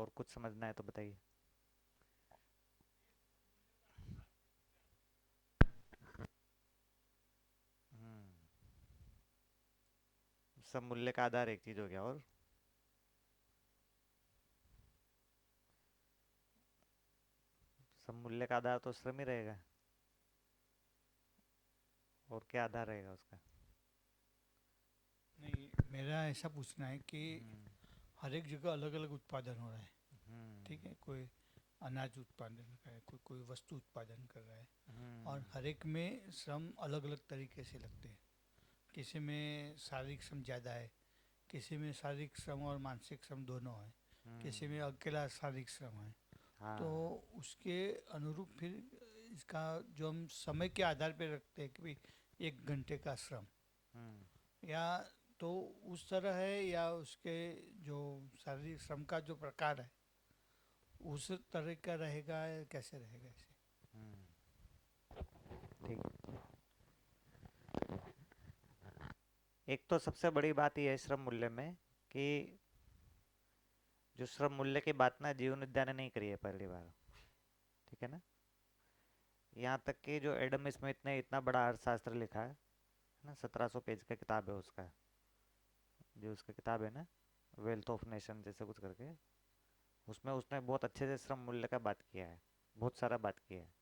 और कुछ समझना है तो बताइए। हम्म। सब मूल्य का आधार एक चीज हो गया, और सब मूल्य का आधार तो श्रम ही रहेगा। और क्या आधार रहेगा उसका? नहीं, मेरा ऐसा पूछना है कि हम्म। हर एक जगह अलग अलग उत्पादन हो रहा है। हम्म। ठीक है, कोई अनाज उत्पादन कर रहा है, कोई कोई वस्तु उत्पादन कर रहा है, और हम्म। हर एक में श्रम अलग अलग तरीके से लगते हैं। किसी में शारीरिक श्रम ज़्यादा है, किसी में शारीरिक श्रम और मानसिक श्रम दोनों है, किसी में हम्म। अकेला शारीरिक श्रम है। तो हाँ। उसके अनुरूप फिर इसका जो हम समय के आधार पे रखते हैं कि भाई 1 घंटे का श्रम, हम्म। या तो उस तरह है, या उसके जो शारीरिक श्रम का जो प्रकार है उस तरह का रहेगा, या कैसे रहेगा इसे। हम्म। ठीक है। एक तो सबसे बड़ी बात यह है श्रम मूल्य में कि जो श्रम मूल्य की बात ना जीवन विद्या ने नहीं करी है पहली बार। ठीक है ना? यहाँ तक कि जो एडम स्मिथ ने इतना बड़ा अर्थशास्त्र लिखा है ना, 1700 पेज का किताब है उसका, जो उसका किताब है ना, वेल्थ ऑफ नेशन जैसे कुछ करके, उसमें उसने बहुत अच्छे से श्रम मूल्य का बात किया है, बहुत सारा बात किया है।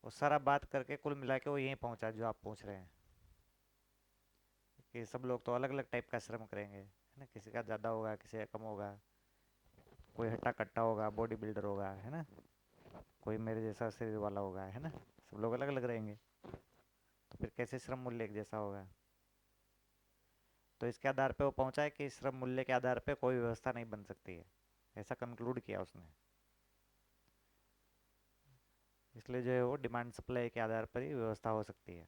और सारा बात करके कुल मिला के वो यहीं पहुंचा जो आप पूछ रहे हैं, कि सब लोग तो अलग अलग टाइप का श्रम करेंगे, है ना, किसी का ज़्यादा होगा, किसी का कम होगा, कोई हट्टा कट्टा होगा, बॉडी बिल्डर होगा, है ना, कोई मेरे जैसा शरीर वाला होगा, है ना, सब लोग अलग अलग रहेंगे। तो फिर कैसे श्रम मूल्य एक जैसा होगा? तो इसके आधार पे वो पहुंचा है कि श्रम मूल्य के आधार पे कोई व्यवस्था नहीं बन सकती है, ऐसा कंक्लूड किया उसने। इसलिए जो है वो डिमांड सप्लाई के आधार पर ही व्यवस्था हो सकती है।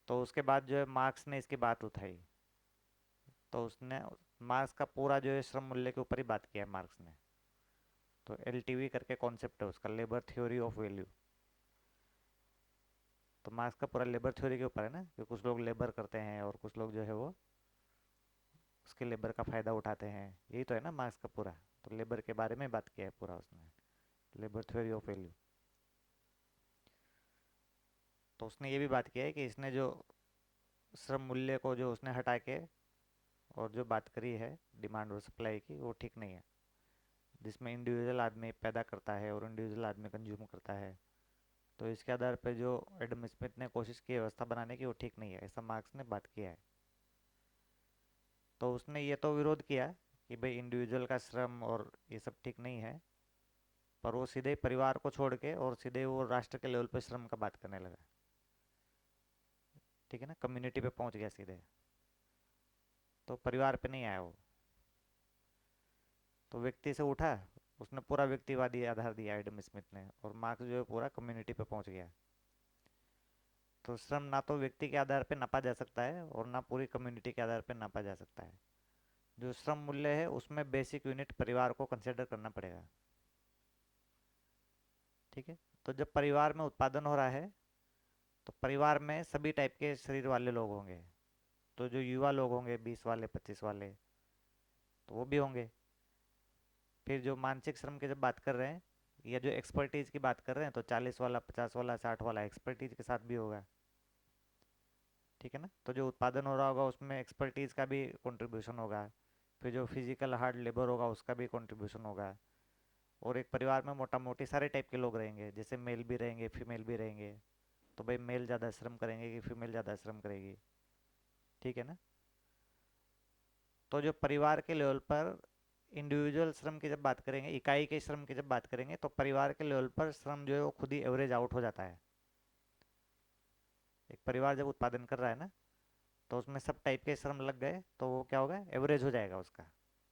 तो उसके बाद जो है मार्क्स ने इसकी बात उठाई, तो उसने मार्क्स का पूरा जो है श्रम मूल्य के ऊपर ही बात किया है मार्क्स ने। तो एल करके कॉन्सेप्ट है उसका, लेबर थ्योरी ऑफ वैल्यू। तो मार्क्स का पूरा लेबर थ्योरी के ऊपर है ना, कि कुछ लोग लेबर करते हैं और कुछ लोग जो है वो उसके लेबर का फ़ायदा उठाते हैं, यही तो है ना मार्क्स का पूरा। तो लेबर के बारे में बात किया है पूरा उसने, लेबर थ्योरी ऑफ वैल्यू। तो उसने ये भी बात किया है कि इसने जो श्रम मूल्य को जो उसने हटा के और जो बात करी है डिमांड और सप्लाई की, वो ठीक नहीं है, जिसमें इंडिविजुअल आदमी पैदा करता है और इंडिविजुअल आदमी कंज्यूम करता है। तो इसके आधार पर जो एडम स्मिथ ने कोशिश की व्यवस्था बनाने की, वो ठीक नहीं है, ऐसा मार्क्स ने बात किया है। तो उसने ये तो विरोध किया कि भाई इंडिविजुअल का श्रम और ये सब ठीक नहीं है, पर वो सीधे परिवार को छोड़ के और सीधे वो राष्ट्र के लेवल पे श्रम का बात करने लगा। ठीक है ना, कम्युनिटी पे पहुंच गया सीधे, तो परिवार पे नहीं आया वो। तो व्यक्ति से उठा, उसने पूरा व्यक्तिवादी आधार दिया एडम स्मिथ ने, और मार्क्स जो है पूरा कम्युनिटी पे पहुंच गया। तो श्रम ना तो व्यक्ति के आधार पे नापा जा सकता है और ना पूरी कम्युनिटी के आधार पे नापा जा सकता है। जो श्रम मूल्य है उसमें बेसिक यूनिट परिवार को कंसिडर करना पड़ेगा। ठीक है? तो जब परिवार में उत्पादन हो रहा है, तो परिवार में सभी टाइप के शरीर वाले लोग होंगे। तो जो युवा लोग होंगे, 20 वाले, 25 वाले, तो वो भी होंगे। फिर जो मानसिक श्रम की जब बात कर रहे हैं, या जो एक्सपर्टीज की बात कर रहे हैं, तो 40 वाला, 50 वाला, 60 वाला एक्सपर्टीज के साथ भी होगा। ठीक है ना? तो जो उत्पादन हो रहा होगा उसमें एक्सपर्टीज का भी कंट्रीब्यूशन होगा। फिर जो फिजिकल हार्ड लेबर होगा उसका भी कंट्रीब्यूशन होगा। और एक परिवार में मोटा मोटी सारे टाइप के लोग रहेंगे, जैसे मेल भी रहेंगे, फीमेल भी रहेंगे। तो भाई मेल ज़्यादा श्रम करेंगे कि फीमेल ज़्यादा श्रम करेगी? ठीक है ना? तो जो परिवार के लेवल पर इंडिविजुअल श्रम की जब बात करेंगे, इकाई के श्रम की जब बात करेंगे, तो परिवार के लेवल पर श्रम जो है वो खुद ही एवरेज आउट हो जाता है। एक परिवार जब उत्पादन कर रहा है ना, तो उसमें सब टाइप के श्रम लग गए, तो वो क्या होगा, एवरेज हो जाएगा उसका।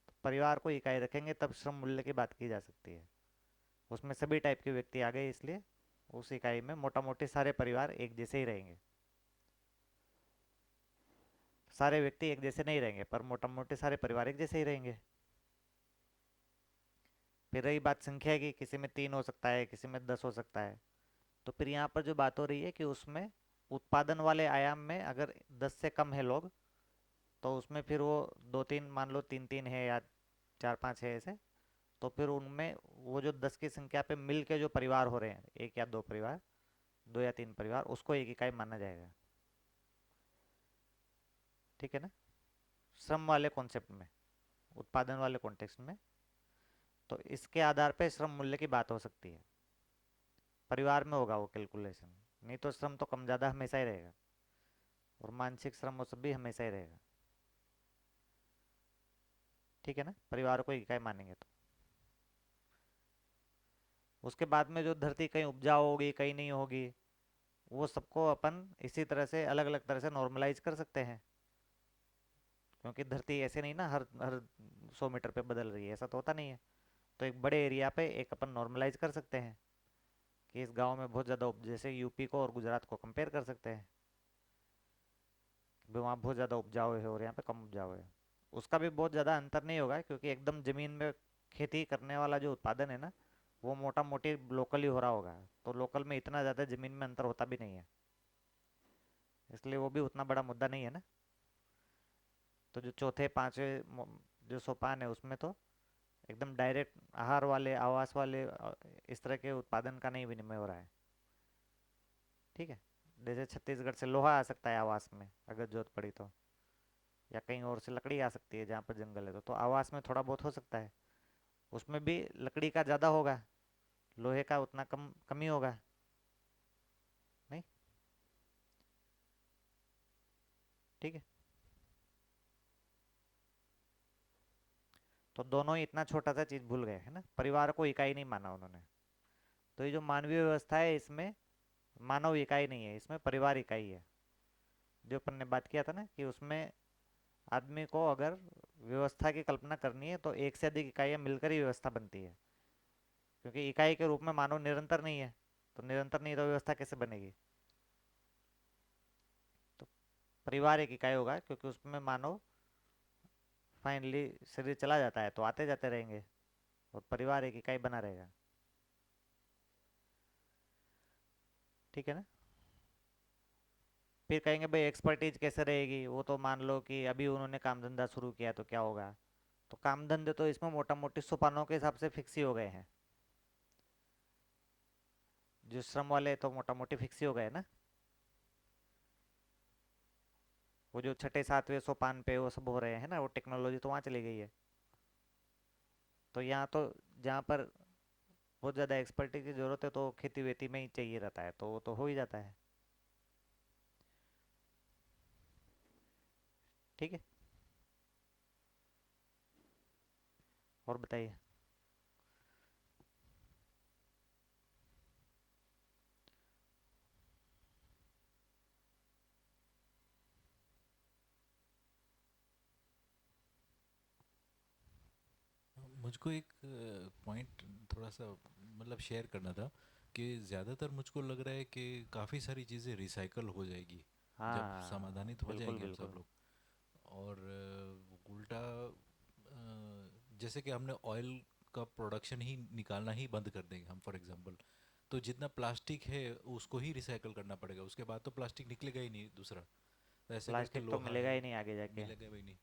तो परिवार को इकाई रखेंगे तब श्रम मूल्य की बात की जा सकती है। उसमें सभी टाइप के व्यक्ति आ गए, इसलिए उस इकाई में मोटा मोटी सारे परिवार एक जैसे ही रहेंगे। सारे व्यक्ति एक जैसे नहीं रहेंगे, पर मोटा मोटे सारे परिवार एक जैसे ही रहेंगे। फिर रही बात संख्या की, किसी में 3 हो सकता है, किसी में 10 हो सकता है। तो फिर यहाँ पर जो बात हो रही है कि उसमें उत्पादन वाले आयाम में अगर 10 से कम है लोग, तो उसमें फिर वो दो तीन मान लो, तीन तीन है या चार पांच है ऐसे, तो फिर उनमें वो जो 10 की संख्या पे मिल के जो परिवार हो रहे हैं, एक या दो परिवार, दो या तीन परिवार, उसको एक इकाई माना जाएगा। ठीक है ना, श्रम वाले कॉन्सेप्ट में, उत्पादन वाले कॉन्टेक्स्ट में। तो इसके आधार पे श्रम मूल्य की बात हो सकती है, परिवार में होगा वो कैलकुलेशन। नहीं तो श्रम तो कम ज़्यादा हमेशा ही रहेगा, और मानसिक श्रम वो सब भी हमेशा ही रहेगा। ठीक है ना, परिवार को इकाई मानेंगे तो। उसके बाद में जो धरती कहीं उपजाऊ होगी कहीं नहीं होगी, वो सबको अपन इसी तरह से अलग अलग तरह से नॉर्मलाइज कर सकते हैं। क्योंकि धरती ऐसे नहीं ना हर हर 100 मीटर पे बदल रही है, ऐसा तो होता नहीं है। तो एक बड़े एरिया पे एक अपन नॉर्मलाइज कर सकते हैं कि इस गांव में बहुत ज़्यादा जैसे यूपी को और गुजरात को कंपेयर कर सकते हैं, भी वहाँ बहुत ज़्यादा उपजाऊ है और यहाँ पे कम उपजाऊ है। उसका भी बहुत ज़्यादा अंतर नहीं होगा, क्योंकि एकदम ज़मीन में खेती करने वाला जो उत्पादन है ना, वो मोटा मोटी लोकल ही हो रहा होगा। तो लोकल में इतना ज़्यादा ज़मीन में अंतर होता भी नहीं है, इसलिए वो भी उतना बड़ा मुद्दा नहीं है ना। तो जो चौथे पांचवे जो सोपान है उसमें तो एकदम डायरेक्ट आहार वाले, आवास वाले, इस तरह के उत्पादन का नहीं विनिमय हो रहा है। ठीक है, जैसे छत्तीसगढ़ से लोहा आ सकता है आवास में अगर जरूरत पड़ी तो, या कहीं और से लकड़ी आ सकती है जहाँ पर जंगल है, तो आवास में थोड़ा बहुत हो सकता है। उसमें भी लकड़ी का ज़्यादा होगा, लोहे का उतना कम ही होगा। नहीं, ठीक है। तो दोनों ही इतना छोटा सा चीज़ भूल गए है ना, परिवार को इकाई नहीं माना उन्होंने। तो ये जो मानवीय व्यवस्था है इसमें मानव इकाई नहीं है, इसमें परिवार इकाई है। जो अपन ने बात किया था ना कि उसमें आदमी को अगर व्यवस्था की कल्पना करनी है तो एक से अधिक इकाइयाँ मिलकर ही व्यवस्था बनती है। क्योंकि इकाई के रूप में मानव निरंतर नहीं है, तो निरंतर नहीं तो व्यवस्था कैसे बनेगी। तो परिवार एक इकाई होगा, क्योंकि उसमें मानव फाइनली शरीर चला जाता है तो आते जाते रहेंगे, और परिवार एक इकाई बना रहेगा। ठीक है ना। फिर कहेंगे भाई एक्सपर्टीज कैसे रहेगी, वो तो मान लो कि अभी उन्होंने काम धंधा शुरू किया तो क्या होगा। तो काम धंधे तो इसमें मोटा मोटी सोपानों के हिसाब से फिक्स ही हो गए हैं। जो श्रम वाले तो मोटा मोटी फिक्स ही हो गए ना। वो जो छठे सातवें सोपान पे वो सब हो रहे हैं ना, वो टेक्नोलॉजी तो वहाँ चली गई है। तो यहाँ तो जहाँ पर बहुत ज़्यादा एक्सपर्टीज की जरूरत है तो खेती वेती में ही चाहिए रहता है, तो वो तो हो ही जाता है। ठीक है, और बताइए। मुझको एक पॉइंट थोड़ा सा मतलब शेयर करना था कि ज़्यादातर मुझको लग रहा है कि काफ़ी सारी चीज़ें रिसाइकल हो जाएगी जब हाँ समाधानित हो बिल्कुल जाएंगे हम सब बिल्कुल। लोग। और उल्टा जैसे कि हमने ऑयल का प्रोडक्शन ही निकालना ही बंद कर देंगे हम फॉर एग्जांपल, तो जितना प्लास्टिक है उसको ही रिसाइकल करना पड़ेगा, उसके बाद तो प्लास्टिक निकलेगा ही नहीं दूसरा। तो ऐसे करके प्लास्टिक तो लोहा मिलेगा है, ही नहीं आगे जाके। मिलेगा भी नहीं।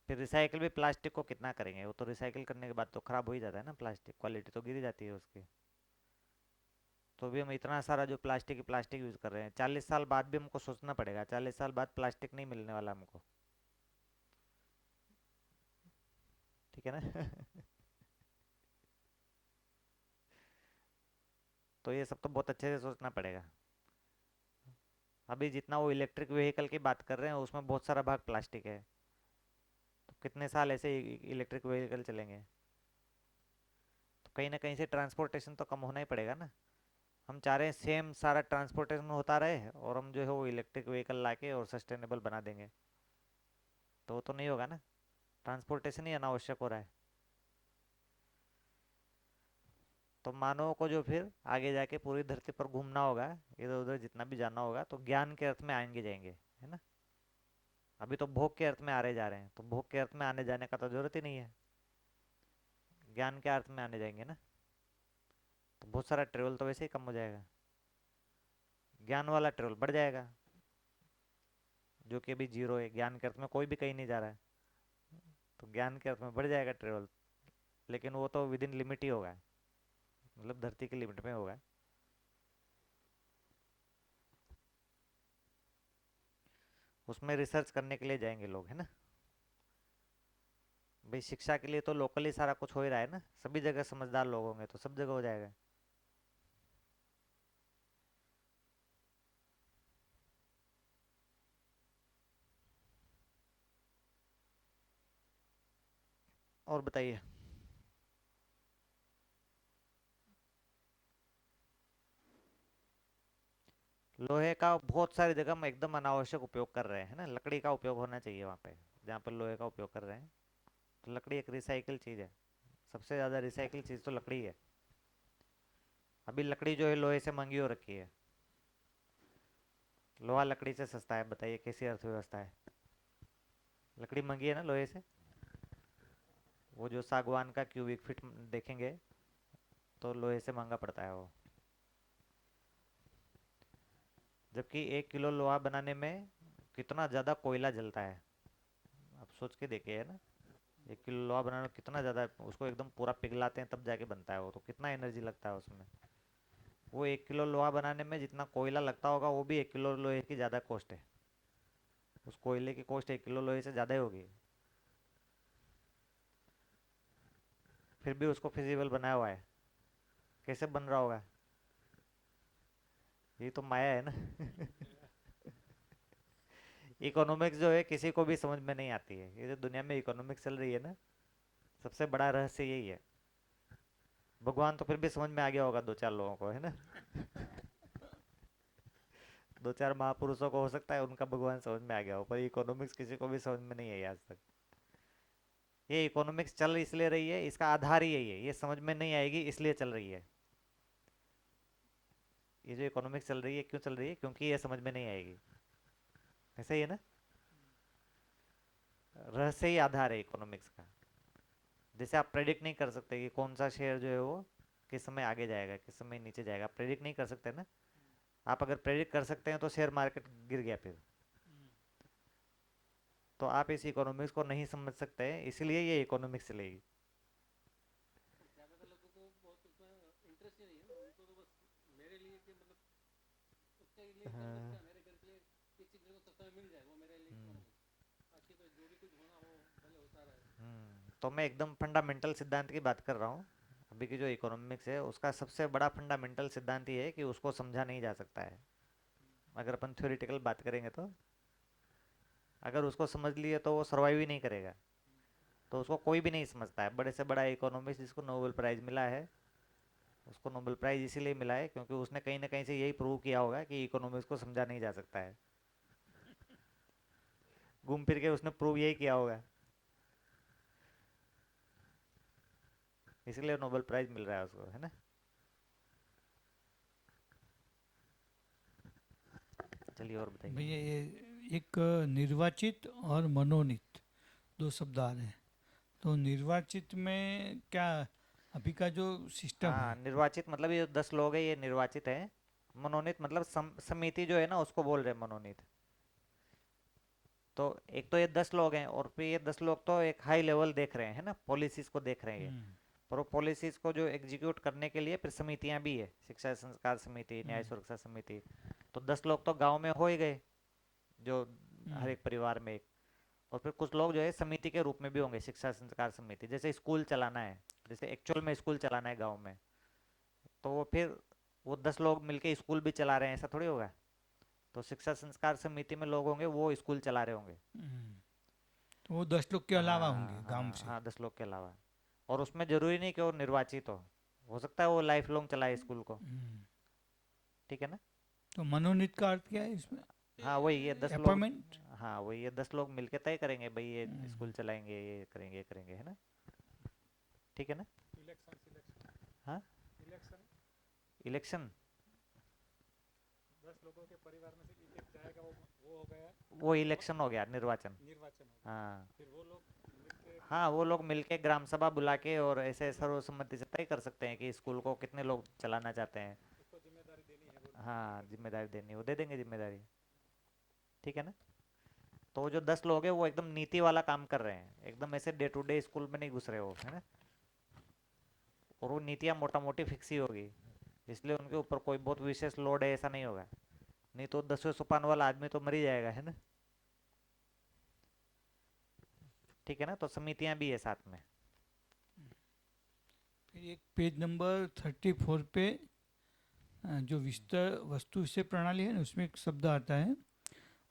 फिर रिसाइकिल भी प्लास्टिक को कितना करेंगे, वो तो रिसाइकिल करने के बाद तो खराब हो ही जाता है ना, प्लास्टिक क्वालिटी तो गिर जाती है उसकी। तो भी हम इतना सारा जो प्लास्टिक यूज़ कर रहे हैं, 40 साल बाद भी हमको सोचना पड़ेगा, 40 साल बाद प्लास्टिक नहीं मिलने वाला हमको। ठीक है ना। तो ये सब तो बहुत अच्छे से सोचना पड़ेगा। अभी जितना वो इलेक्ट्रिक व्हीकल की बात कर रहे हैं उसमें बहुत सारा भाग प्लास्टिक है, तो कितने साल ऐसे इलेक्ट्रिक व्हीकल चलेंगे। तो कहीं ना कहीं से ट्रांसपोर्टेशन तो कम होना ही पड़ेगा ना। हम चाह रहे हैं सेम सारा ट्रांसपोर्टेशन होता रहे और हम जो है वो इलेक्ट्रिक व्हीकल लाके और सस्टेनेबल बना देंगे, तो वो तो नहीं होगा ना, ट्रांसपोर्टेशन ही अनावश्यक हो रहा है। तो मानव को जो फिर आगे जाके पूरी धरती पर घूमना होगा, इधर उधर जितना भी जाना होगा, तो ज्ञान के अर्थ में आएंगे जाएंगे, है ना। अभी तो भोग के अर्थ में आ रहे जा रहे हैं, तो भोग के अर्थ में आने जाने का तो जरूरत ही नहीं है, ज्ञान के अर्थ में आने जाएंगे ना। तो बहुत सारा ट्रेवल तो वैसे ही कम हो जाएगा, ज्ञान वाला ट्रेवल बढ़ जाएगा। जो कि अभी जीरो है, ज्ञान के अर्थ में कोई भी कहीं नहीं जा रहा है, तो ज्ञान के अर्थ में बढ़ जाएगा ट्रेवल, लेकिन वो तो विद इन लिमिट ही होगा, मतलब धरती की लिमिट में होगा। उसमें रिसर्च करने के लिए जाएंगे लोग, है ना। भाई शिक्षा के लिए तो लोकली सारा कुछ हो ही रहा है ना, सभी जगह समझदार लोग होंगे तो सब जगह हो जाएगा। और बताइए। लोहे का बहुत सारी जगह हम एकदम अनावश्यक उपयोग कर रहे हैं ना, लकड़ी का उपयोग होना चाहिए वहाँ पे जहाँ पर लोहे का उपयोग कर रहे हैं। तो लकड़ी एक रिसाइकिल चीज़ है, सबसे ज़्यादा रिसाइकिल चीज़ तो लकड़ी है। अभी लकड़ी जो है लोहे से महंगी हो रखी है, लोहा लकड़ी से सस्ता है, बताइए कैसी अर्थव्यवस्था है। लकड़ी महंगी है ना लोहे से। वो जो सागवान का क्यूबिक फीट देखेंगे तो लोहे से महंगा पड़ता है वो, जबकि 1 किलो लोहा बनाने में कितना ज़्यादा कोयला जलता है, आप सोच के देखिए, है ना। 1 किलो लोहा बनाने में कितना ज़्यादा, उसको एकदम पूरा पिघलाते हैं तब जाके बनता है वो, तो कितना एनर्जी लगता है उसमें। वो 1 किलो लोहा बनाने में जितना कोयला लगता होगा वो भी 1 किलो लोहे की ज़्यादा कॉस्ट है, उस कोयले की कॉस्ट 1 किलो लोहे से ज़्यादा ही होगी, फिर भी उसको फिजिबल बनाया हुआ है। कैसे बन रहा होगा, ये तो माया है ना। इकोनॉमिक्स जो है किसी को भी समझ में नहीं आती है, ये जो दुनिया में इकोनॉमिक्स चल रही है ना, सबसे बड़ा रहस्य यही है। भगवान तो फिर भी समझ में आ गया होगा दो चार लोगों को, है ना। दो चार महापुरुषों को हो सकता है उनका भगवान समझ में आ गया हो, पर इकोनॉमिक्स किसी को भी समझ में नहीं आई आज तक। ये इकोनॉमिक्स चल इसलिए रही है, इसका आधार ही यही है, ये समझ में नहीं आएगी इसलिए चल रही है। ये जो इकोनॉमिक्स चल रही है क्यों चल रही है, क्योंकि ये समझ में नहीं आएगी, ऐसा ही है ना। रहस्य ही आधार है इकोनॉमिक्स का। जैसे आप प्रेडिक्ट नहीं कर सकते कि कौन सा शेयर जो है वो किस समय आगे जाएगा किस समय नीचे जाएगा, आप प्रेडिक्ट नहीं कर सकते ना। आप अगर प्रेडिक्ट कर सकते हैं तो शेयर मार्केट गिर गया फिर, तो आप इस इकोनॉमिक्स को नहीं समझ सकते हैं, इसलिए ये इकोनॉमिक्स चलेगी। ज्यादातर लोगों को बहुत उसमें इंटरेस्ट ही नहीं है ना, उनको तो बस मेरे लिए कि मतलब उसके लिए इकोनॉमिक्स हाँ। क्या, मेरे घर के लिए एक चीज मेरे को सस्ता में मिल जाए वो मेरे लिए हम्म। इकोनॉमिक्स। बाकी तो जो भी कुछ होना हो भले होता रहे। तो मैं एकदम फंडामेंटल सिद्धांत की बात कर रहा हूँ। अभी की जो इकोनॉमिक्स है उसका सबसे बड़ा फंडामेंटल सिद्धांत ये है कि उसको समझा नहीं जा सकता है। अगर अपन थ्योरेटिकल बात करेंगे तो अगर उसको समझ लिए तो वो सर्वाइव ही नहीं करेगा, तो उसको कोई भी नहीं समझता है। बड़े से बड़ा इकोनॉमिक्स जिसको नोबेल प्राइज़ मिला है, उसको नोबेल प्राइज़ इसीलिए मिला है क्योंकि उसने कहीं ना कहीं से यही प्रूव किया होगा कि इकोनॉमिक्स को समझा नहीं जा सकता है। घूम फिर के उसने प्रूव यही किया होगा, इसलिए नोबेल प्राइज़ मिल रहा है उसको, है ना। चलिए और बताइए। भैया ये एक निर्वाचित और मनोनीत दो शब्द आ रहे हैं। तो निर्वाचित में क्या, अभी का जो सिस्टम हाँ, है। निर्वाचित मतलब ये 10 लोग हैं, ये निर्वाचित है। मनोनीत मतलब समिति जो है ना उसको बोल रहे हैं मनोनीत। तो एक तो ये 10 लोग हैं और फिर ये 10 लोग तो एक हाई लेवल देख रहे हैं, है ना, पॉलिसीज को देख रहे हैं ये। हम्म। पर वो पॉलिसीज को जो एग्जीक्यूट करने के लिए फिर समितियां भी है, शिक्षा संस्कार समिति, न्याय हम्म। सुरक्षा समिति। तो 10 लोग तो गांव में हो ही गए, जो हर हम्म। एक परिवार में एक। और फिर कुछ लोग जो है समिति के रूप में भी होंगे, शिक्षा संस्कार समिति, जैसे स्कूल चलाना है, जैसे एक्चुअल में स्कूल चलाना है गाँव में, तो वो फिर वो 10 लोग मिलके स्कूल भी चला रहे हैं, ऐसा थोड़ी होगा। तो शिक्षा संस्कार समिति में लोग होंगे वो स्कूल चला रहे होंगे। हम्म। तो वो 10 लोग के अलावा होंगे हाँ गांव हाँ से। हाँ, 10 लोग के अलावा। और उसमें जरूरी नहीं कि वो निर्वाचित हो सकता है वो लाइफ लॉन्ग चलाए स्कूल को, हम्म। ठीक है ना। तो मनोनीत का अर्थ क्या है इसमें? हाँ वही ये 10 लोग। अपॉइंटमेंट। हाँ वही ये 10 लोग मिलके तय करेंगे, भाई ये स्कूल चलाएंगे, ये करेंगे, है ना। ठीक है ना। Election selection. हाँ। Election election. 10 लोगों के परिवार में से एक एक जाएगा, वो हो गया वो इलेक्शन हो गया, निर्वाचन। निर्वाचन हो गया। हाँ। फिर वो लोग मिलके हाँ वो लोग मिलके ग्राम सभा बुला के और ऐसे सर्वसम्मति से तय कर सकते हैं कि स्कूल को कितने लोग चलाना चाहते हैं। उसको जिम्मेदारी देनी है वो तय हाँ कर सकते जिम्मेदारी देनी, वो दे देंगे जिम्मेदारी, ठीक है ना। तो वो जो 10 लोग हैं वो एकदम नीति वाला काम कर रहे हैं, एकदम ऐसे डे टू डे स्कूल में नहीं घुस रहे हो, है ना। और वो नीतियाँ मोटा मोटी फिक्स ही होगी, इसलिए उनके ऊपर कोई बहुत विशेष लोड है ऐसा नहीं होगा। नहीं तो 10वें सोपान वाला आदमी तो मर ही जाएगा, है ना। ठीक है ना, तो समितियां भी है साथ में। फिर एक पेज नंबर 34 पे जो विस्तार वस्तु विषय प्रणाली है ना, उसमें एक शब्द आता है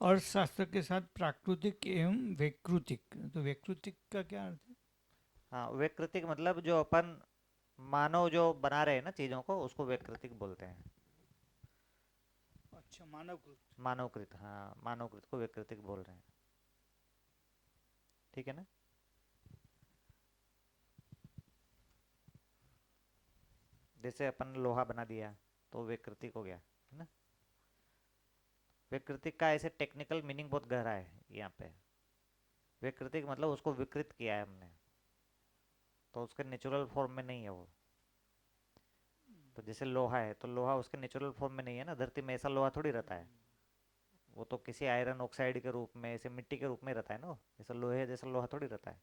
अर्थशास्त्र के साथ प्राकृतिक एवं वैकृतिक। तो वैकृतिक का क्या अर्थ है? हाँ, विकृतिक मतलब जो अपन मानव जो बना रहे हैं ना चीजों को, उसको विकृतिक बोलते हैं। अच्छा, मानवकृत। मानवकृत, हाँ, मानवकृत को विकृतिक बोल रहे हैं। ठीक है ना। जैसे अपन लोहा बना दिया तो विकृतिक हो गया, है ना। विकृतिक का ऐसे टेक्निकल मीनिंग बहुत गहरा है यहाँ पे। विकृतिक मतलब उसको विकृत किया है हमने, तो उसके नेचुरल फॉर्म में नहीं है वो। तो जैसे लोहा है तो लोहा उसके नेचुरल फॉर्म में नहीं है ना, धरती में ऐसा लोहा थोड़ी रहता है। वो तो किसी आयरन ऑक्साइड के रूप में, ऐसे मिट्टी के रूप में रहता है ना, ऐसा लोहे जैसा लोहा थोड़ी रहता है।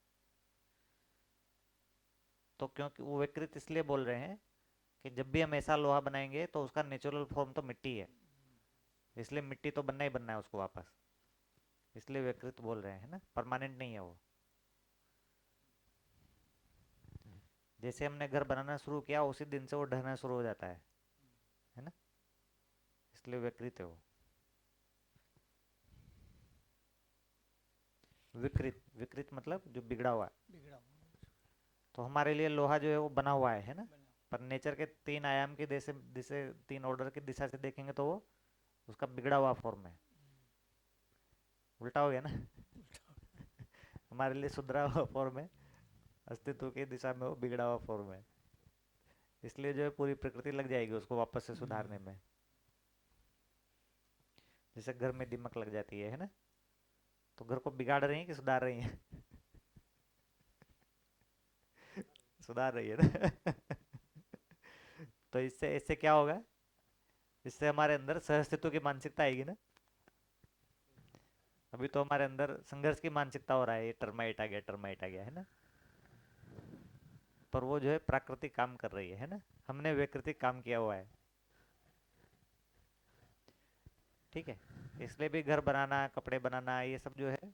तो क्योंकि वो विकृत इसलिए बोल रहे हैं कि जब भी हम ऐसा लोहा बनाएंगे तो उसका नेचुरल फॉर्म तो मिट्टी है, इसलिए मिट्टी तो बनना ही बनना है उसको वापस, इसलिए विकृत बोल रहे हैं ना, परमानेंट नहीं है वो। जैसे हमने घर बनाना शुरू किया उसी दिन से वो ढहना शुरू हो जाता है ना, इसलिए विकृत है वो। विकृत, विकृत मतलब जो बिगड़ा हुआ। बिगड़ा हुआ। तो हमारे लिए लोहा जो है वो बना हुआ है ना। बना। पर नेचर के 3 आयाम की दिशा दिशा 3 ऑर्डर की दिशा से देखेंगे तो वो उसका बिगड़ा हुआ फॉर्म है। उल्टा हो गया ना। हमारे लिए सुधरा हुआ फॉर्म है, अस्तित्व की दिशा में वो बिगड़ा हुआ फॉर्म है। इसलिए जो है पूरी प्रकृति लग जाएगी उसको वापस से सुधारने में। जैसे घर में दीमक लग जाती है ना, तो घर को बिगाड़ रही है कि सुधार रही है? सुधार रही है ना। तो इससे इससे क्या होगा, इससे हमारे अंदर सहअस्तित्व की मानसिकता आएगी ना। अभी तो हमारे अंदर संघर्ष की मानसिकता हो रहा है, ये टर्माइट आ गया, टर्माइट आ गया, है ना। पर वो जो है प्राकृतिक काम कर रही है ना, हमने विकृतिक काम किया हुआ है। ठीक है, इसलिए भी घर बनाना, कपड़े बनाना, ये सब जो है,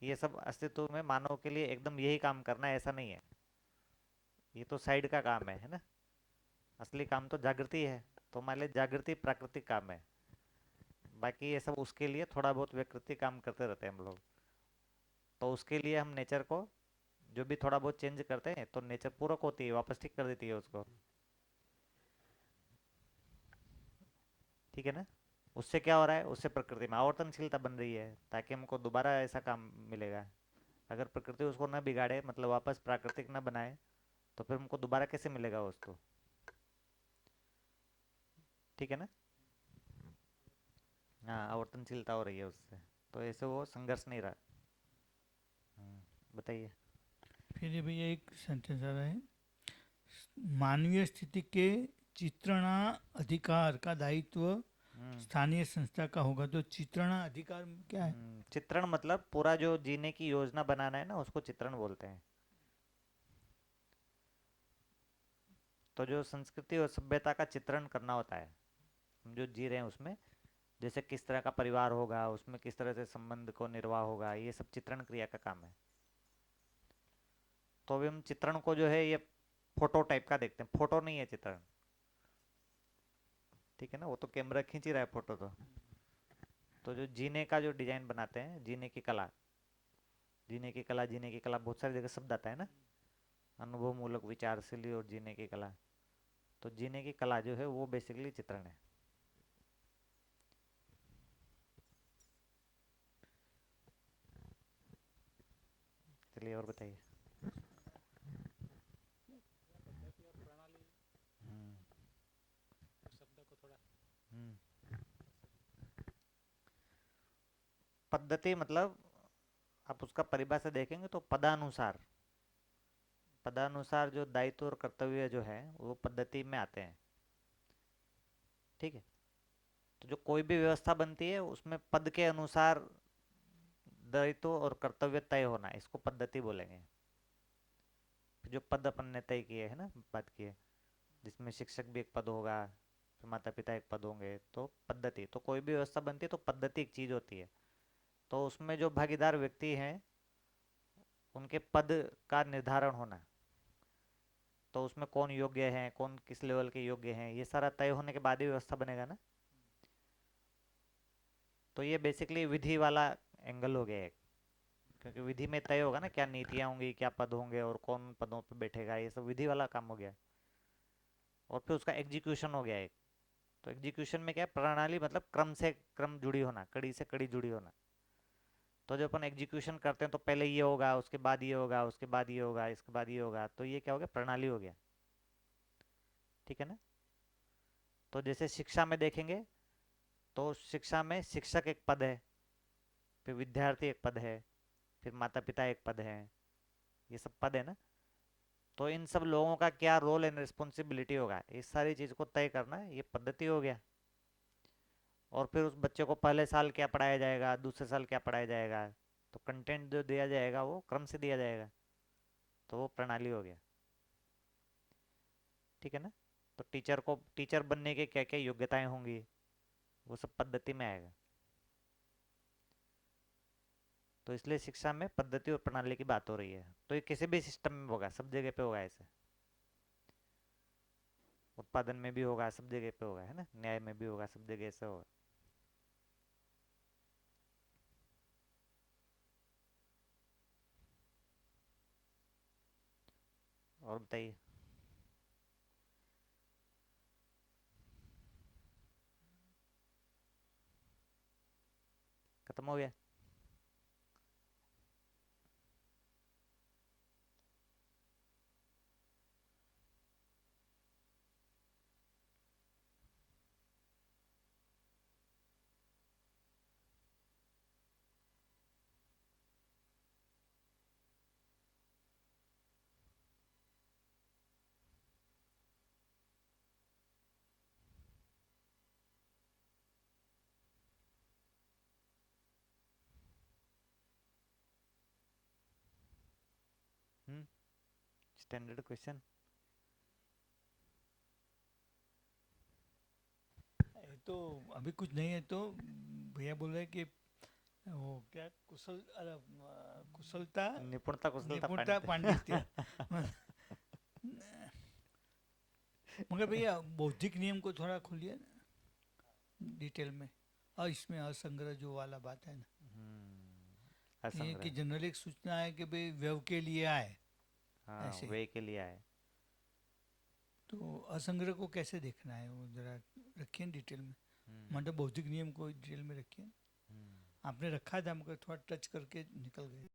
ये सब अस्तित्व में मानव के लिए एकदम यही काम करना है ऐसा नहीं है। ये तो साइड का काम है ना। असली काम तो जागृति है, तो हमारे लिए जागृति प्राकृतिक काम है। बाकी ये सब उसके लिए थोड़ा बहुत विकृति काम करते रहते हैं हम लोग। तो उसके लिए हम नेचर को जो भी थोड़ा बहुत चेंज करते हैं तो नेचर पूरक होती है, वापस ठीक कर देती है उसको। ठीक है ना। उससे क्या हो रहा है, उससे प्रकृति में आवर्तनशीलता बन रही है ताकि हमको दोबारा ऐसा काम मिलेगा। अगर प्रकृति उसको न बिगाड़े, मतलब वापस प्राकृतिक न बनाए, तो फिर हमको दोबारा कैसे मिलेगा वस्तु। ठीक है ना। हाँ, आवर्तनशीलता हो रही है उससे, तो ऐसे वो संघर्ष नहीं रहा। बताइए। फिर ये भैया एक सेंटेंस आ रहा है, मानवीय स्थिति के चित्रणा अधिकार का दायित्व हम्म स्थानीय संस्था का होगा। तो चित्रणा अधिकार क्या है? चित्रण मतलब पूरा जो जीने की योजना बनाना है ना, उसको चित्रण बोलते हैं। तो जो संस्कृति और सभ्यता का चित्रण करना होता है, हम जो जी रहे हैं उसमें, जैसे किस तरह का परिवार होगा, उसमें किस तरह से संबंध को निर्वाह होगा, ये सब चित्रण क्रिया का काम है। तो अभी हम चित्रण को जो है ये फोटो टाइप का देखते हैं, फोटो नहीं है चित्रण। ठीक है ना, वो तो कैमरा खींच ही रहा है फोटो। तो जो जीने का जो डिजाइन बनाते हैं, जीने की कला, जीने की कला, जीने की कला बहुत सारी जगह शब्द आता है ना, अनुभव मूलक, विचारशीली और जीने की कला। तो जीने की कला जो है वो बेसिकली चित्रण है। चलिए और बताइए। पद्धति और प्रणाली हम्म शब्द को थोड़ा हम्म। पद्धति मतलब आप उसका परिभाषा देखेंगे तो पदानुसार, पदानुसार जो दायित्व और कर्तव्य जो है वो पद्धति में आते हैं। ठीक है। तो जो कोई भी व्यवस्था बनती है उसमें पद के अनुसार दायित्व और कर्तव्य तय होना, इसको पद्धति बोलेंगे। जो पद अपन ने तय किए है ना, बात की है, जिसमें शिक्षक भी एक पद होगा, फिर माता पिता एक पद होंगे, तो पद्धति। तो कोई भी व्यवस्था बनती है तो पद्धति एक चीज होती है। तो उसमें जो भागीदार व्यक्ति हैं उनके पद का निर्धारण होना, तो उसमें कौन योग्य है, कौन किस लेवल के योग्य हैं, ये सारा तय होने के बाद ही व्यवस्था बनेगा ना। तो ये बेसिकली विधि वाला एंगल हो गया एक, क्योंकि विधि में तय होगा ना क्या नीतियां होंगी, क्या पद होंगे और कौन पदों पे बैठेगा, ये सब विधि वाला काम हो गया। और फिर उसका एग्जीक्यूशन हो गया एक। तो एग्जीक्यूशन में क्या है, प्रणाली मतलब क्रम से क्रम जुड़ी होना, कड़ी से कड़ी जुड़ी होना। तो जब अपन एग्जीक्यूशन करते हैं तो पहले ये होगा, उसके बाद ये होगा, उसके बाद ये होगा, इसके बाद ये होगा, तो ये क्या हो गया, प्रणाली हो गया। ठीक है ना। तो जैसे शिक्षा में देखेंगे तो शिक्षा में शिक्षक एक पद है, फिर विद्यार्थी एक पद है, फिर माता पिता एक पद है, ये सब पद है ना। तो इन सब लोगों का क्या रोल एंड रिस्पॉन्सिबिलिटी होगा, इस सारी चीज को तय करना ये पद्धति हो गया। और फिर उस बच्चे को पहले साल क्या पढ़ाया जाएगा, दूसरे साल क्या पढ़ाया जाएगा, तो कंटेंट जो दिया जाएगा वो क्रम से दिया जाएगा, तो वो प्रणाली हो गया। ठीक है ना। तो टीचर को, टीचर बनने के क्या क्या योग्यताएं होंगी, वो सब पद्धति में आएगा। तो इसलिए शिक्षा में पद्धति और प्रणाली की बात हो रही है। तो ये किसी भी सिस्टम में होगा, सब जगह पे होगा ऐसे। उत्पादन में भी होगा, सब जगह पे होगा, है ना। न्याय में भी होगा, सब जगह ऐसे होगा। और बताइए। खत्म हो गया। Standard question. ये तो अभी कुछ नहीं है, तो भैया बोल रहे हैं कि वो क्या कुशलता, निपुणता, कुशलता, निपुणता, पांडित्य। पांडित्य। मगर भैया बौद्धिक नियम को थोड़ा खोलिए ना डिटेल में। और इसमें असंग्रह जो वाला बात है ना, ये कि असंग्रह। जनरली एक सूचना है कि भाई व्यव के लिए आए हाँ, ऐसे। वे के लिए आए। तो असंग्रह को कैसे देखना है वो जरा रखिए डिटेल में। हम्म, मतलब बौद्धिक नियम को डिटेल में रखिए। हम्म। आपने रखा था मगर थोड़ा टच करके निकल गए।